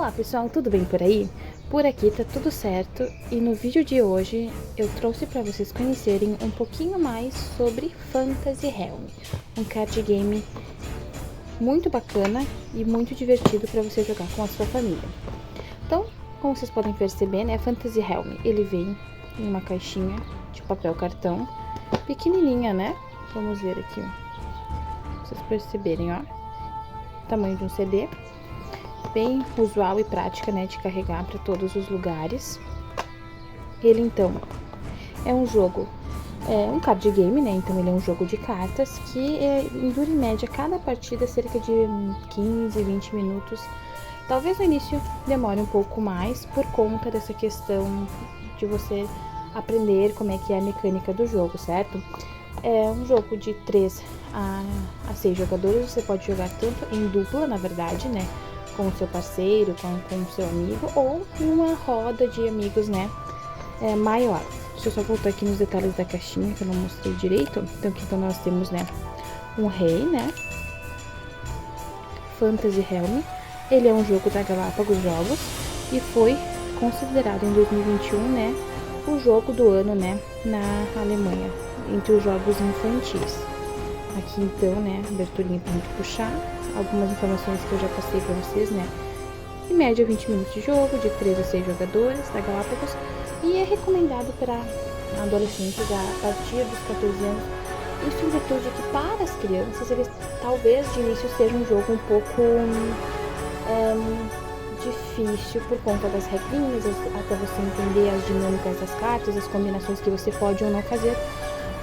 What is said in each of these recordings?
Olá pessoal, tudo bem por aí? Por aqui tá tudo certo e no vídeo de hoje eu trouxe para vocês conhecerem um pouquinho mais sobre Fantasy Realm, um card game muito bacana e muito divertido para você jogar com a sua família. Então, como vocês podem perceber, né, Fantasy Realm, ele vem em uma caixinha de papel cartão, pequenininha, né? Vamos ver aqui, pra vocês perceberem, ó, tamanho de um CD. Bem usual e prática, né, de carregar para todos os lugares. Ele então é um jogo, um card game, né, então ele é um jogo de cartas que dura em média cada partida cerca de 15, 20 minutos. Talvez no início demore um pouco mais por conta dessa questão de você aprender como é que é a mecânica do jogo, certo? É um jogo de 3 a 6 jogadores, você pode jogar tanto em dupla, na verdade, né, com o seu parceiro, com o seu amigo, ou uma roda de amigos, né, maior. Deixa eu só voltar aqui nos detalhes da caixinha, que eu não mostrei direito. Então, aqui então nós temos, né, um rei, né, Fantasy Realm. Ele é um jogo da Galápagos Jogos e foi considerado em 2021, né, o jogo do ano, né, na Alemanha, entre os jogos infantis. Aqui então, né, aberturinha pra gente puxar, algumas informações que eu já passei pra vocês, né. Em média 20 minutos de jogo, de 3 a 6 jogadores, da Galápagos, e é recomendado para adolescentes a partir dos 14 anos. Isso em virtude de que para as crianças, eles talvez de início seja um jogo um pouco difícil por conta das regrinhas, até você entender as dinâmicas das cartas, as combinações que você pode ou não fazer.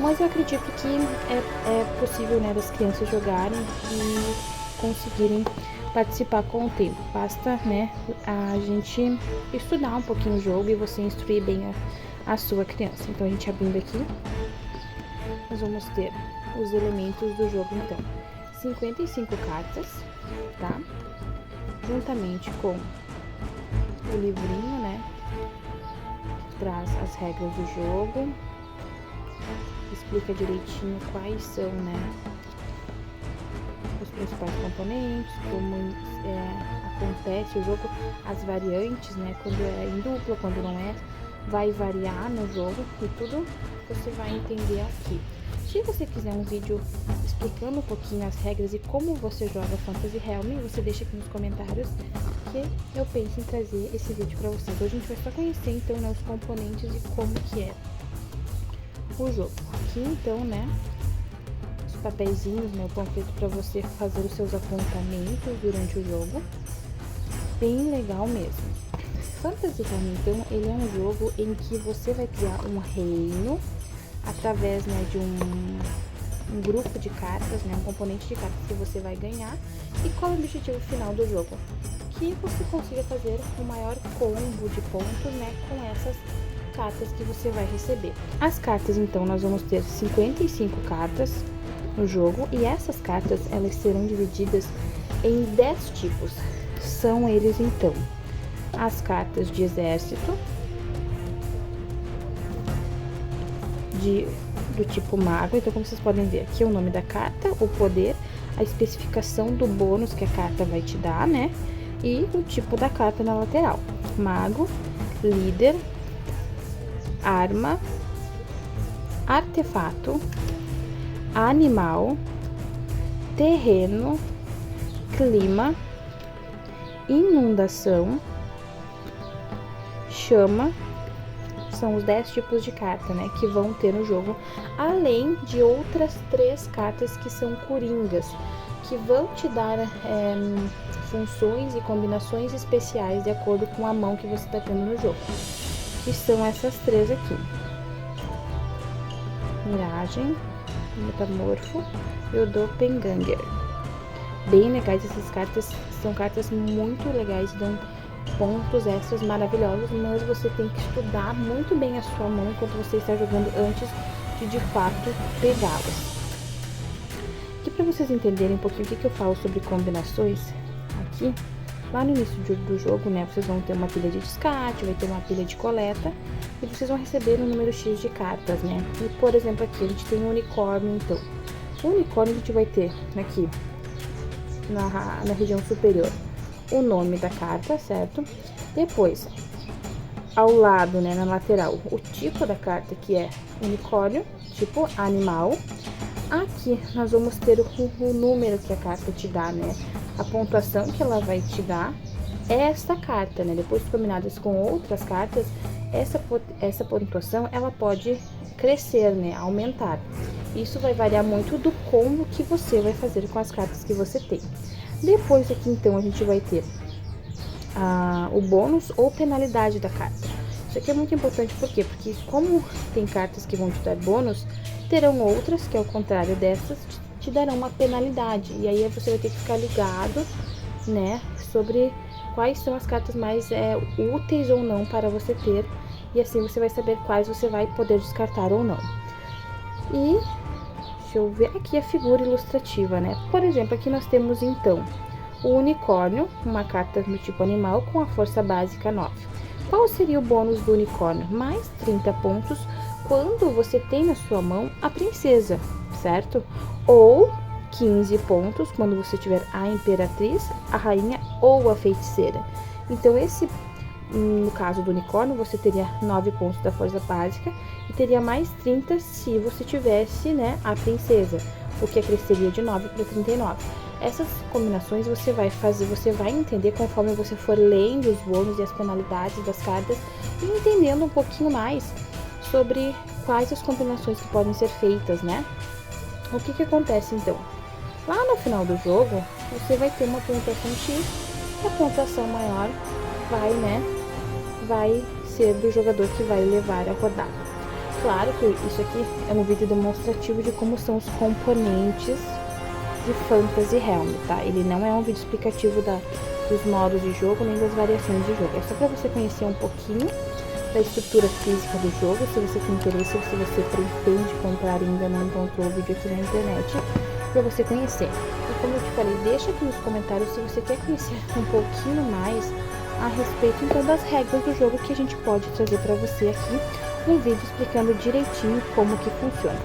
Mas eu acredito que é possível, né, das crianças jogarem e conseguirem participar com o tempo. Basta, né, a gente estudar um pouquinho o jogo e você instruir bem a sua criança. Então, a gente abrindo aqui, nós vamos ter os elementos do jogo, então. 55 cartas, tá? Juntamente com o livrinho, né, que traz as regras do jogo, explica direitinho quais são, né, os principais componentes, como acontece o jogo, as variantes, né, quando é em dupla, quando não é, vai variar no jogo e tudo você vai entender aqui. Se você quiser um vídeo explicando um pouquinho as regras e como você joga Fantasy Realm, você deixa aqui nos comentários que eu penso em trazer esse vídeo pra vocês. Hoje a gente vai só conhecer então, né, os componentes e como que é o jogo. Aqui então, né, os papeizinhos, né, o panfleto para você fazer os seus apontamentos durante o jogo. Bem legal mesmo. Fantasy Realm, então, ele é um jogo em que você vai criar um reino através, né, de um grupo de cartas, né, um componente de cartas que você vai ganhar. E qual é o objetivo final do jogo? Que você consiga fazer o maior combo de pontos, né, com essas cartas que você vai receber. As cartas, então, nós vamos ter 55 cartas no jogo e essas cartas, elas serão divididas em 10 tipos. São eles, então, as cartas de exército, do tipo mago. Então, como vocês podem ver, aqui é o nome da carta, o poder, a especificação do bônus que a carta vai te dar, né? E o tipo da carta na lateral. Mago, líder, arma, artefato, animal, terreno, clima, inundação, chama. São os 10 tipos de carta, né, que vão ter no jogo, além de outras 3 cartas que são coringas, que vão te dar funções e combinações especiais de acordo com a mão que você está tendo no jogo, que são essas 3 aqui: Miragem, Metamorfo e o Doppelganger. Bem legais essas cartas, são cartas muito legais, dão pontos extras maravilhosos, mas você tem que estudar muito bem a sua mão enquanto você está jogando antes de fato pegá-las. Aqui para vocês entenderem um pouquinho o que eu falo sobre combinações, aqui, lá no início do jogo, né, vocês vão ter uma pilha de descarte, vai ter uma pilha de coleta, e vocês vão receber um número X de cartas, né, e por exemplo aqui a gente tem um unicórnio, então, o unicórnio a gente vai ter aqui, na região superior, o nome da carta, certo? Depois, ao lado, né, na lateral, o tipo da carta, que é unicórnio, tipo animal. Aqui nós vamos ter o número que a carta te dá, né? A pontuação que ela vai te dar é esta carta, né? Depois combinadas com outras cartas, essa pontuação ela pode crescer, né? Aumentar. Isso vai variar muito do combo que você vai fazer com as cartas que você tem. Depois aqui então a gente vai ter o bônus ou penalidade da carta. Isso aqui é muito importante, por quê? Porque como tem cartas que vão te dar bônus, terão outras que ao contrário dessas te darão uma penalidade. E aí você vai ter que ficar ligado, né, sobre quais são as cartas mais úteis ou não para você ter. E assim você vai saber quais você vai poder descartar ou não. E deixa eu ver aqui a figura ilustrativa, né? Por exemplo, aqui nós temos então o unicórnio, uma carta do tipo animal com a força básica 9. Qual seria o bônus do unicórnio? Mais 30 pontos quando você tem na sua mão a princesa, certo? Ou 15 pontos quando você tiver a imperatriz, a rainha ou a feiticeira. Então, no caso do unicórnio, você teria 9 pontos da força básica e teria mais 30 se você tivesse, né, a princesa, o que acresceria de 9 para 39. Essas combinações você vai fazer, você vai entender conforme você for lendo os bônus e as penalidades das cartas e entendendo um pouquinho mais sobre quais as combinações que podem ser feitas, né? O que acontece então? Lá no final do jogo, você vai ter uma pontuação X, e a pontuação maior vai ser do jogador que vai levar a rodada. Claro que isso aqui é um vídeo demonstrativo de como são os componentes de Fantasy Realm, tá? Ele não é um vídeo explicativo dos modos de jogo, nem das variações de jogo. É só para você conhecer um pouquinho da estrutura física do jogo, se você tem interesse, se você pretende comprar e ainda não encontrou o vídeo aqui na internet, para você conhecer. E como eu te falei, deixa aqui nos comentários se você quer conhecer um pouquinho mais a respeito então das regras do jogo, que a gente pode trazer para você aqui um vídeo explicando direitinho como que funciona.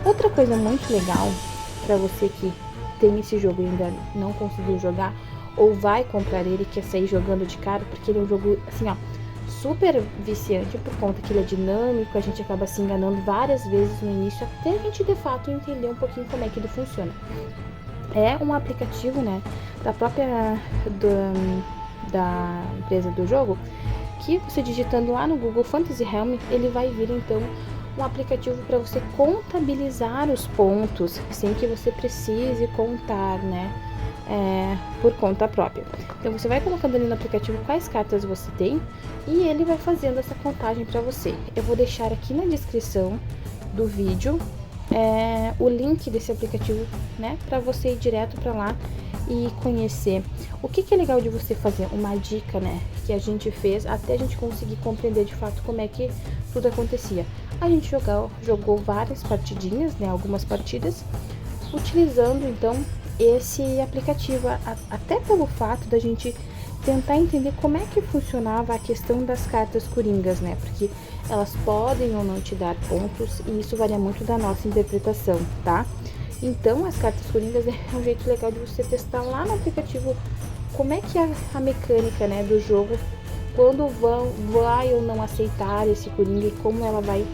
Outra coisa muito legal para você que tem esse jogo e ainda não conseguiu jogar, ou vai comprar ele e quer sair jogando de cara, porque ele é um jogo, assim, ó, super viciante, por conta que ele é dinâmico, a gente acaba se enganando várias vezes no início, até a gente de fato entender um pouquinho como é que ele funciona. É um aplicativo, né, da própria da empresa do jogo, que você digitando lá no Google Fantasy Realm, ele vai vir então um aplicativo para você contabilizar os pontos sem que você precise contar, né, por conta própria. Então você vai colocando ali no aplicativo quais cartas você tem e ele vai fazendo essa contagem para você. Eu vou deixar aqui na descrição do vídeo o link desse aplicativo, né, para você ir direto para lá e conhecer. O que é legal de você fazer? Uma dica, né, que a gente fez até a gente conseguir compreender de fato como é que tudo acontecia. A gente jogou várias partidinhas, né, algumas partidas, utilizando então esse aplicativo, até pelo fato da gente tentar entender como é que funcionava a questão das cartas coringas, né, porque elas podem ou não te dar pontos e isso varia muito da nossa interpretação, tá? Então, as cartas coringas é um jeito legal de você testar lá no aplicativo como é que é a mecânica, né, do jogo, quando vai ou não aceitar esse coringa e como ela vai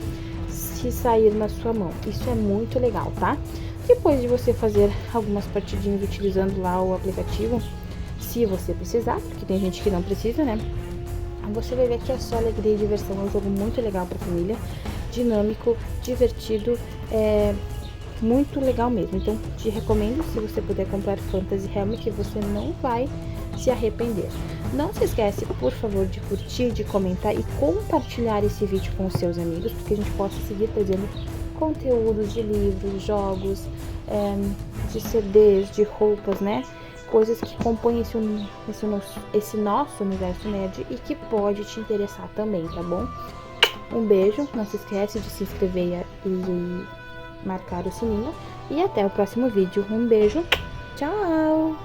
se sair na sua mão. Isso é muito legal, tá? Depois de você fazer algumas partidinhas utilizando lá o aplicativo, se você precisar, porque tem gente que não precisa, né? Você vai ver que é só alegria e diversão. É um jogo muito legal para família, dinâmico, divertido, muito legal mesmo. Então, te recomendo, se você puder comprar Fantasy Realm, que você não vai se arrepender. Não se esquece, por favor, de curtir, de comentar e compartilhar esse vídeo com os seus amigos, porque a gente possa seguir trazendo conteúdos de livros, jogos, de CDs, de roupas, né? Coisas que compõem esse nosso universo nerd e que pode te interessar também, tá bom? Um beijo, não se esquece de se inscrever e marcar o sininho. E até o próximo vídeo. Um beijo, tchau!